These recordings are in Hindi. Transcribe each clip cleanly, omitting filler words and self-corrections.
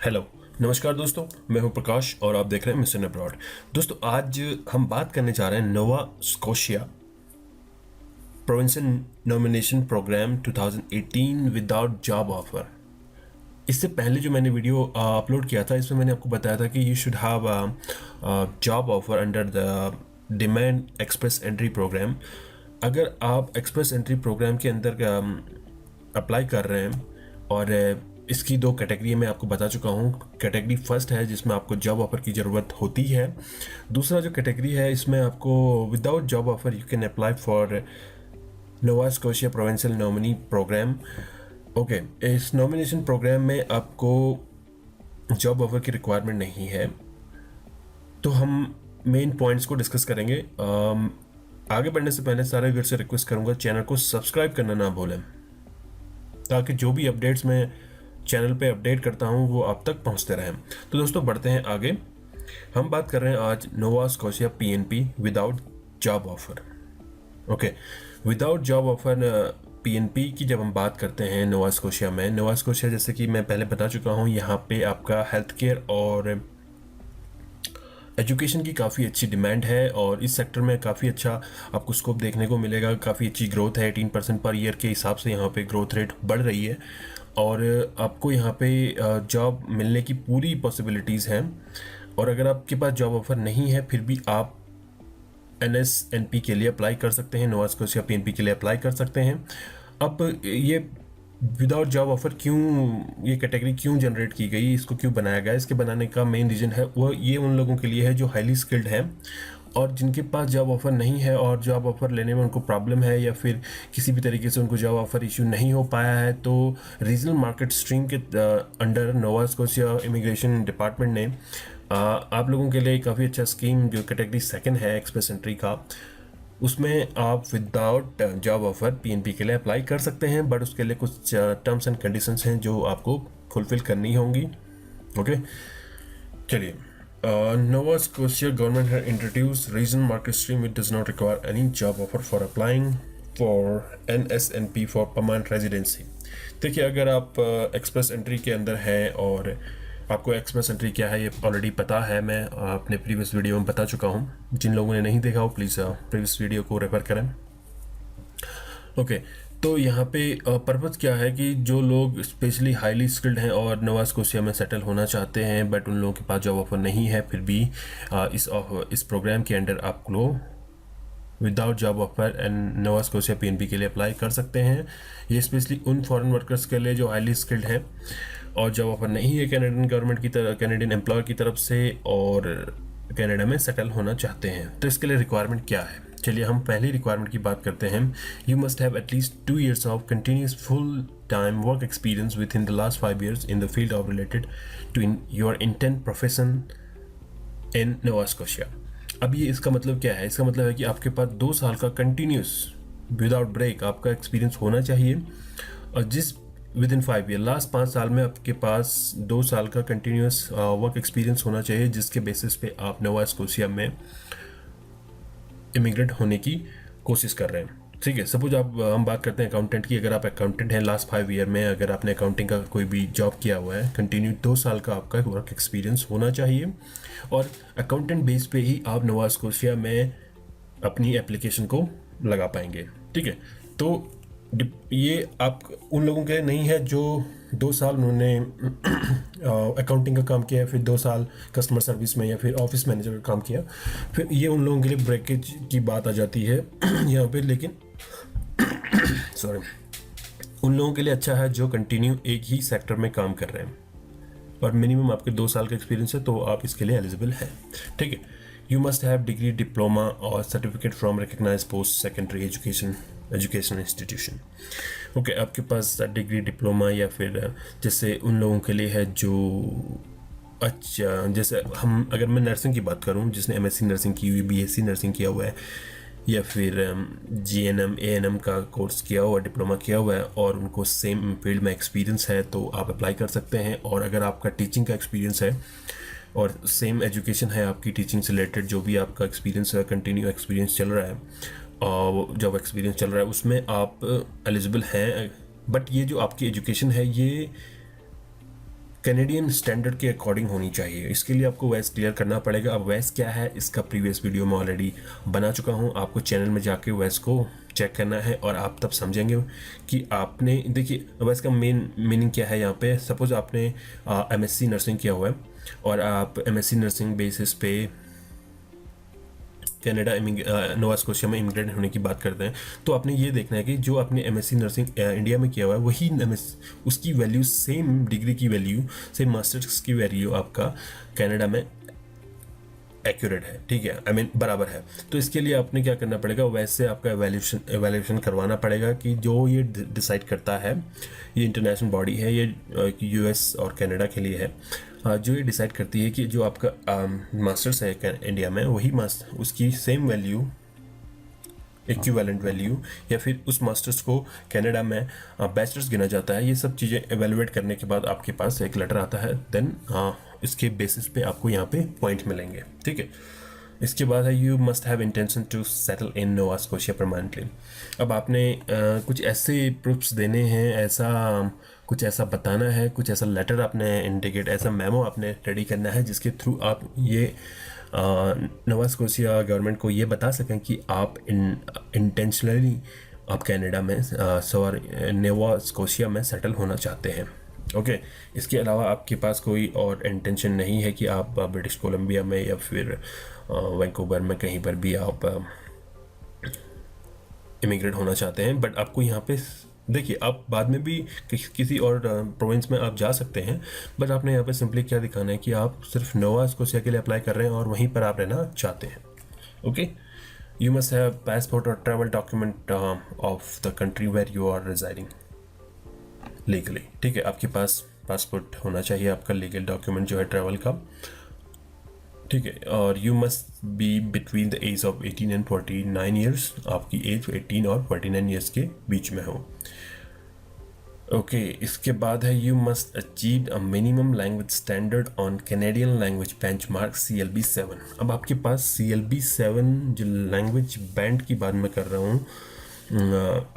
हेलो, नमस्कार दोस्तों। मैं हूं प्रकाश और आप देख रहे हैं मिशन अब्रॉड। दोस्तों, आज हम बात करने जा रहे हैं Nova Scotia provincial nomination program 2018 without job offer. इससे पहले जो मैंने वीडियो अपलोड किया था, इसमें मैंने आपको बताया था कि you should have job offer under the demand express entry program. अगर आप एक्सप्रेस एंट्री प्रोग्राम के अंदर अप्लाई कर रहे हैं और इसकी दो कैटेगरी मैं आपको बता चुका हूँ। कैटेगरी फर्स्ट है जिसमें आपको जॉब ऑफर की ज़रूरत होती है। दूसरा जो कैटेगरी है इसमें आपको without job offer you can apply for Nova Scotia provincial nominee program. Okay, इस नॉमिनेशन प्रोग्राम में आपको जॉब ऑफर की रिक्वायरमेंट नहीं है। तो हम मेन पॉइंट्स को डिस्कस करेंगे। आगे बढ़ने से पहले सारे व्यूअर्स से रिक्वेस्ट करूंगा चैनल को सब्सक्राइब करना ना भूलें, ताकि जो भी अपडेट्स मैं चैनल पे अपडेट करता हूँ वो आप तक पहुँचते रहें। तो दोस्तों, बढ़ते हैं आगे। हम बात कर रहे हैं आज Nova Scotia PNP without job offer. Okay, without job offer PNP की जब हम बात करते हैं नोवा स्कोशिया, जैसे कि मैं पहले बता चुका हूँ, यहाँ पे आपका हेल्थ केयर और एजुकेशन की काफ़ी अच्छी डिमांड है और इस सेक्टर में काफ़ी अच्छा आपको स्कोप देखने को मिलेगा। काफ़ी अच्छी ग्रोथ है, 18% पर ईयर के हिसाब से यहाँ पे ग्रोथ रेट बढ़ रही है और आपको यहाँ पे जॉब मिलने की पूरी पॉसिबिलिटीज़ हैं। और अगर आपके पास जॉब ऑफर नहीं है फिर भी आप NSNP के लिए अप्लाई कर सकते हैं, नोवा स्कोशिया पीएनपी के लिए अप्लाई कर सकते हैं। अब ये विदाउट जॉब ऑफर ये कैटेगरी क्यों जनरेट की गई, इसको क्यों बनाया गया, इसके बनाने का मेन रीज़न है वो ये उन लोगों के लिए है जो हाईली स्किल्ड हैं और जिनके पास जॉब ऑफर नहीं है और जॉब ऑफर लेने में उनको प्रॉब्लम है या फिर किसी भी तरीके से उनको जॉब ऑफर इशू नहीं हो पाया है। तो रीजनल मार्केट स्ट्रीम के under Nova Scotia immigration department ने आप लोगों के लिए काफ़ी अच्छा स्कीम, जो कैटेगरी सेकंड है एक्सप्रेस एंट्री का, उसमें आप विदाउट जॉब ऑफर पीएनपी के लिए अप्लाई कर सकते हैं। बट उसके लिए कुछ टर्म्स एंड कंडीशंस हैं जो आपको फुलफिल करनी होंगी। ओके, चलिए। Nova Scotia government had introduced regional market stream which does not require any job offer for applying for NSNP for permanent residency। देखिए, अगर आप एक्सप्रेस एंट्री के अंदर हैं और आपको एक्सप्रेस एंट्री क्या है ये ऑलरेडी पता है, मैं अपने प्रीवियस वीडियो में बता चुका हूँ। जिन लोगों ने नहीं देखा हो प्लीज़ प्रीवियस वीडियो को रेफर करें। ओके, तो यहाँ पे पर्पज़ क्या है कि जो लोग स्पेशली हाईली स्किल्ड हैं और नोवा स्कोशिया में सेटल होना चाहते हैं बट उन लोगों के पास जॉब ऑफर नहीं है, फिर भी इस प्रोग्राम के अंडर आप लोग without job offer and Nova Scotia PNP के लिए अप्लाई कर सकते हैं। ये स्पेशली उन फॉरेन वर्कर्स के लिए जो हाईली स्किल्ड हैं और जॉब ऑफर नहीं है कैनेडियन गवर्नमेंट की तरफ, कैनेडियन एम्प्लॉयर की तरफ से, और कनाडा में सेटल होना चाहते हैं। तो इसके लिए रिक्वायरमेंट क्या है, चलिए हम पहली रिक्वायरमेंट की बात करते हैं। You must have at least 2 years of continuous full time work experience with in the last 5 years in the field of related to your intent profession in Nova Scotia. अब ये इसका मतलब क्या है, इसका मतलब है कि आपके पास 2 साल का कंटिन्यूस विदाउट ब्रेक आपका एक्सपीरियंस होना चाहिए और जिस विद इन 5 year लास्ट 5 साल में आपके पास 2 साल का कंटिन्यूस वर्क एक्सपीरियंस होना चाहिए, जिसके बेसिस पे आप नोवा स्कोशिया में इमिग्रेंट होने की कोशिश कर रहे हैं। ठीक है, सपोज हम बात करते हैं अकाउंटेंट की। अगर आप अकाउंटेंट हैं, लास्ट 5 year में अगर आपने अकाउंटिंग का कोई भी जॉब किया हुआ है, कंटिन्यू 2 साल का आपका वर्क एक्सपीरियंस होना चाहिए और अकाउंटेंट बेस पे ही आप नोवा स्कोशिया में अपनी एप्लीकेशन को लगा पाएंगे। ठीक है, तो ये आप उन लोगों के लिए नहीं है जो 2 साल उन्होंने अकाउंटिंग का काम किया है, फिर 2 साल कस्टमर सर्विस में या फिर ऑफिस मैनेजर का काम किया, फिर ये उन लोगों के लिए ब्रेकेज की बात आ जाती है यहाँ पे। लेकिन सॉरी, उन लोगों के लिए अच्छा है जो कंटिन्यू एक ही सेक्टर में काम कर रहे हैं और मिनिमम आपके 2 साल का एक्सपीरियंस है, तो आप इसके लिए एलिजिबल हैं। ठीक है, you must have degree, diploma और certificate from recognised post secondary education institution. Okay, आपके पास डिग्री, डिप्लोमा या फिर जैसे उन लोगों के लिए है जो अच्छा, जैसे अगर मैं नर्सिंग की बात करूं, जिसने MSc नर्सिंग की हुई, BSc नर्सिंग किया हुआ है या फिर GNM ANM का कोर्स किया हुआ, डिप्लोमा किया हुआ है और उनको सेम फील्ड में एक्सपीरियंस है, तो आप अप्लाई कर सकते हैं। और अगर आपका टीचिंग का एक्सपीरियंस है और सेम एजुकेशन है आपकी टीचिंग से रिलेटेड, जो भी आपका एक्सपीरियंस है, कंटिन्यू एक्सपीरियंस चल रहा है और जॉब एक्सपीरियंस चल रहा है, उसमें आप एलिजिबल हैं। बट ये जो आपकी एजुकेशन है ये कैनेडियन स्टैंडर्ड के अकॉर्डिंग होनी चाहिए। इसके लिए आपको वैस क्लियर करना पड़ेगा। अब वैस क्या है इसका प्रीवियस वीडियो में ऑलरेडी बना चुका हूँ, आपको चैनल में जाके वैस को चेक करना है और आप तब समझेंगे कि आपने, देखिए वैस का मेन मीनिंग क्या है यहाँ पे। सपोज आपने एमएससी नर्सिंग किया हुआ है और आप एमएससी नर्सिंग बेसिस पे कनाडा नोवा स्कोशिया में इमिग्रेंट होने की बात करते हैं, तो आपने ये देखना है कि जो आपने एमएससी नर्सिंग इंडिया में किया हुआ है वही उसकी वैल्यू, सेम डिग्री की वैल्यू, सेम मास्टर्स की वैल्यू आपका कनाडा में एक्यूरेट है, ठीक है, आई मीन बराबर है। तो इसके लिए आपने क्या करना पड़ेगा, वैसे आपका एवेल्यूशन करवाना पड़ेगा कि जो ये डिसाइड करता है, ये इंटरनेशनल बॉडी है, ये यूएस और कनाडा के लिए है, जो ये डिसाइड करती है कि जो आपका मास्टर्स है इंडिया में वही उसकी सेम वैल्यू, इक्विवेलेंट वैल्यू, या फिर उस मास्टर्स को कनाडा में बैचलर्स गिना जाता है। ये सब चीज़ें एवेलुएट करने के बाद आपके पास एक लेटर आता है, देन इसके बेसिस पे आपको यहाँ पे पॉइंट मिलेंगे, ठीक है। इसके बाद है you must have intention to settle in Nova Scotia permanently. अब आपने कुछ ऐसे प्रूफ्स देने हैं, कुछ ऐसा बताना है, कुछ ऐसा लेटर आपने इंडिकेट, ऐसा मेमो आपने रेडी करना है जिसके थ्रू आप ये नोवा स्कोशिया गवर्नमेंट को ये बता सकें कि आप इंटेंशनली आप कनाडा में नोवा स्कोशिया में सेटल होना चाहते हैं, ओके। इसके अलावा आपके पास कोई और इंटेंशन नहीं है कि आप ब्रिटिश कोलंबिया में या फिर वैंकूवर में कहीं पर भी आप इमिग्रेट होना चाहते हैं, बट आपको यहाँ पे, देखिए आप बाद में भी किसी और प्रोविंस में आप जा सकते हैं, बट आपने यहाँ पे सिंपली क्या दिखाना है कि आप सिर्फ नोवा स्कोशिया के लिए अप्लाई कर रहे हैं और वहीं पर आप रहना चाहते हैं, okay. You must have passport और travel document of the country where you are residing legally, ठीक है। आपके पास पासपोर्ट होना चाहिए, आपका लीगल डॉक्यूमेंट जो है ट्रैवल का, ठीक है। और you must be between the age of 18 and 49 years, आपकी एज 18 और 49 ईयर्स के बीच में हो, ओके। इसके बाद है you must achieve a minimum language standard on Canadian language benchmark CLB-7। अब आपके पास CLB-7 जो लैंग्वेज बैंड की बात मैं कर रहा हूँ,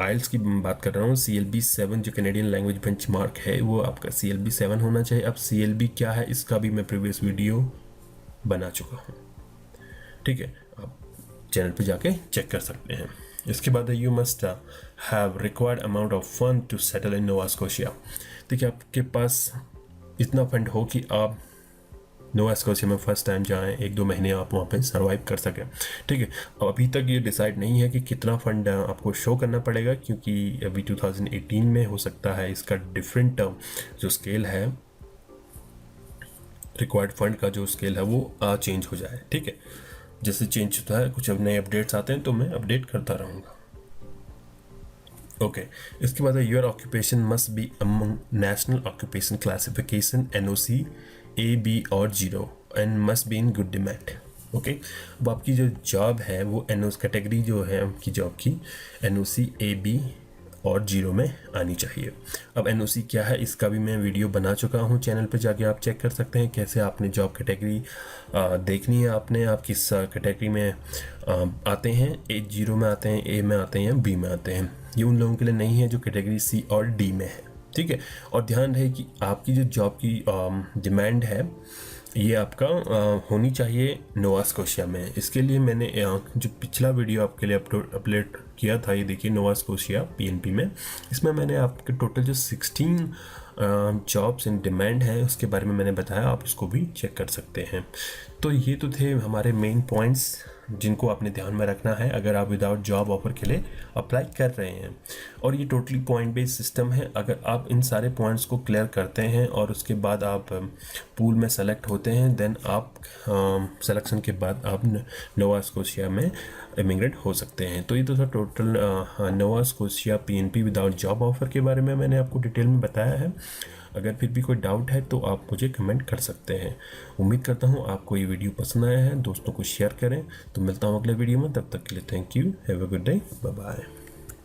आइल्स की बात कर रहा हूँ, CLB-7 जो कैनेडियन लैंग्वेज बेंचमार्क है वो आपका CLB-7 होना चाहिए। अब CLB क्या है इसका भी मैं प्रीवियस वीडियो बना चुका हूँ, ठीक है, आप चैनल पे जाके चेक कर सकते हैं। इसके बाद you must have required amount of fund to settle in Nova Scotia. देखिए आपके पास इतना फंड हो कि आप नोवा स्कोशिया में फर्स्ट टाइम जाएं, 1-2 महीने आप वहाँ पे सर्वाइव कर सकें, ठीक है। अब अभी तक ये डिसाइड नहीं है कि कितना फंड आपको शो करना पड़ेगा, क्योंकि अभी 2018 में हो सकता है इसका डिफरेंट जो स्केल है, रिक्वायर्ड फंड का जो स्केल है वो चेंज हो जाए, ठीक है। जैसे चेंज होता है, कुछ अब नए अपडेट्स आते हैं तो मैं अपडेट करता रहूँगा, ओके। इसके बाद your occupation must be among national occupation classification NOC A, B और 0 and must be in good demand, okay. अब आपकी जो जॉब है वो NOC कैटेगरी जो है आपकी जॉब की NOC A, B और 0 में आनी चाहिए। अब NOC क्या है इसका भी मैं वीडियो बना चुका हूँ, चैनल पे जाके आप चेक कर सकते हैं कैसे आपने जॉब कैटेगरी देखनी है, आपने आप किस कैटेगरी में आते हैं, A0 में आते हैं, A में आते हैं या B में आते हैं। ये उन लोगों के लिए नहीं है जो कैटेगरी C और D में है, ठीक है। और ध्यान रहे कि आपकी जो जॉब की डिमांड है ये आपका होनी चाहिए नोवा स्कोशिया में। इसके लिए मैंने जो पिछला वीडियो आपके लिए अपलोड किया था, ये देखिए नोवा स्कोशिया PNP में, इसमें मैंने आपके टोटल जो 16 जॉब्स इन डिमांड है उसके बारे में मैंने बताया, आप इसको भी चेक कर सकते हैं। तो ये तो थे हमारे मेन पॉइंट्स जिनको आपने ध्यान में रखना है अगर आप विदाउट जॉब ऑफर के लिए अप्लाई कर रहे हैं। और ये टोटली पॉइंट बेस्ड सिस्टम है, अगर आप इन सारे पॉइंट्स को क्लियर करते हैं और उसके बाद आप पूल में सेलेक्ट होते हैं, देन आप सिलेक्शन के बाद आप नोवा स्कोशिया में इमिग्रेट हो सकते हैं। तो ये तो था total Nova Scotia PNP without job offer के बारे में मैंने आपको डिटेल में बताया है। अगर फिर भी कोई डाउट है तो आप मुझे कमेंट कर सकते हैं। उम्मीद करता हूँ आपको ये वीडियो पसंद आया है, दोस्तों को शेयर करें। तो मिलता हूँ अगले वीडियो में, तब तक के लिए thank you, have a good day, bye bye.